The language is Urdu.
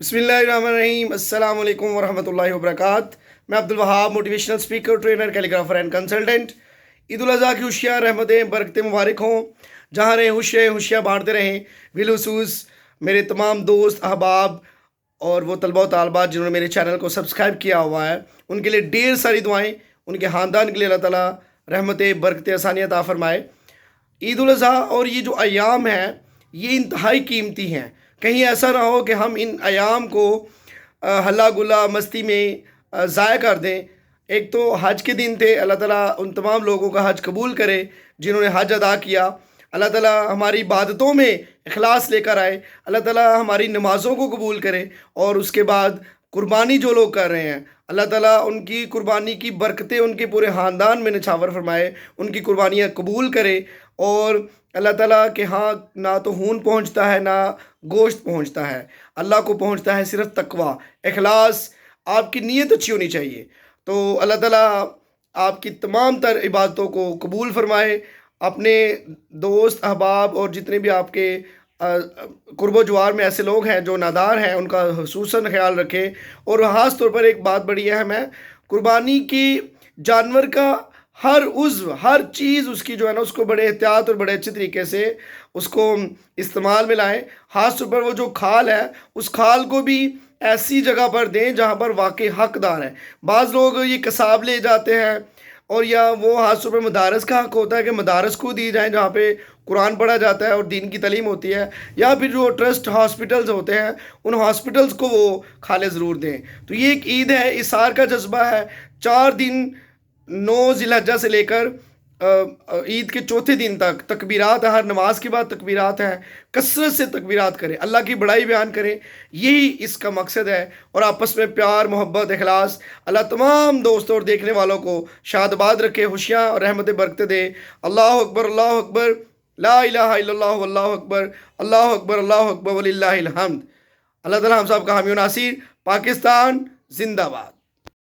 بسم اللہ الرحمن الرحیم۔ السلام علیکم ورحمۃ اللہ وبرکاتہ۔ میں Abdul Wahab, motivational speaker, trainer, calligrapher and consultant. Eid ul Adha کی خوشیاں، رحمتیں، برکتیں مبارک ہوں۔ جہاں رہیں خوش رہیں، خوشیاں بانٹتے رہیں۔ بالخصوص میرے تمام دوست احباب اور وہ طلبہ و طالبات جنہوں نے میرے چینل کو سبسکرائب کیا ہوا ہے، ان کے لیے ڈھیر ساری دعائیں، ان کے خاندان کے لیے اللہ تعالیٰ رحمتیں، برکتیں، آسانیاں عطا فرمائے۔ عید الاضحیٰ اور یہ جو ایام ہیں یہ انتہائی قیمتی ہیں۔ کہیں ایسا نہ ہو کہ ہم ان ایام کو ہلا گلا مستی میں ضائع کر دیں۔ ایک تو حج کے دن تھے، اللہ تعالیٰ ان تمام لوگوں کا حج قبول کرے جنہوں نے حج ادا کیا۔ اللہ تعالیٰ ہماری عبادتوں میں اخلاص لے کر آئے۔ اللہ تعالیٰ ہماری نمازوں کو قبول کرے، اور اس کے بعد قربانی جو لوگ کر رہے ہیں، اللہ تعالیٰ ان کی قربانی کی برکتیں ان کے پورے خاندان میں نچھاور فرمائے، ان کی قربانیاں قبول کرے۔ اور اللہ تعالیٰ کے ہاں نہ تو خون پہنچتا ہے نہ گوشت پہنچتا ہے، اللہ کو پہنچتا ہے صرف تقوی، اخلاص۔ آپ کی نیت اچھی ہونی چاہیے۔ تو اللہ تعالیٰ آپ کی تمام تر عبادتوں کو قبول فرمائے۔ اپنے دوست احباب اور جتنے بھی آپ کے قرب و جوار میں ایسے لوگ ہیں جو نادار ہیں، ان کا خصوصاً خیال رکھیں۔ اور خاص طور پر ایک بات بڑی اہم ہے، قربانی کی جانور کا ہر عضو، ہر چیز اس کی جو ہے نا، اس کو بڑے احتیاط اور بڑے اچھے طریقے سے اس کو استعمال میں لائیں۔ خاص طور پر وہ جو کھال ہے، اس کھال کو بھی ایسی جگہ پر دیں جہاں پر واقعی حقدار ہے۔ بعض لوگ یہ قصاب لے جاتے ہیں، اور یا وہ خاص طور پر مدارس کا حق ہوتا ہے کہ مدارس کو دی جائیں جہاں پہ قرآن پڑھا جاتا ہے اور دین کی تعلیم ہوتی ہے، یا پھر جو ٹرسٹ ہاسپٹلز ہوتے ہیں ان ہاسپٹلز کو وہ کھالے ضرور دیں۔ تو یہ ایک عید ہے، اثار کا جذبہ ہے۔ 4 دن 9 ذی الحجہ سے لے کر عید کے چوتھے دن تک تکبیرات، ہر نماز کے بعد تکبیرات ہیں۔ کثرت سے تکبیرات کریں، اللہ کی بڑائی بیان کریں، یہی اس کا مقصد ہے۔ اور آپس میں پیار، محبت، اخلاص۔ اللہ تمام دوستوں اور دیکھنے والوں کو شاد باد رکھے، خوشیاں اور رحمت برکت دے۔ اللہ اکبر، اللہ اکبر، لا الہ الا اللہ واللہ اکبر، اللہ اکبر، اللہ اکبر وللہ الحمد۔ اللہ تعالیٰ ہم سب کا حامی و ناصر۔ پاکستان زندہ باد۔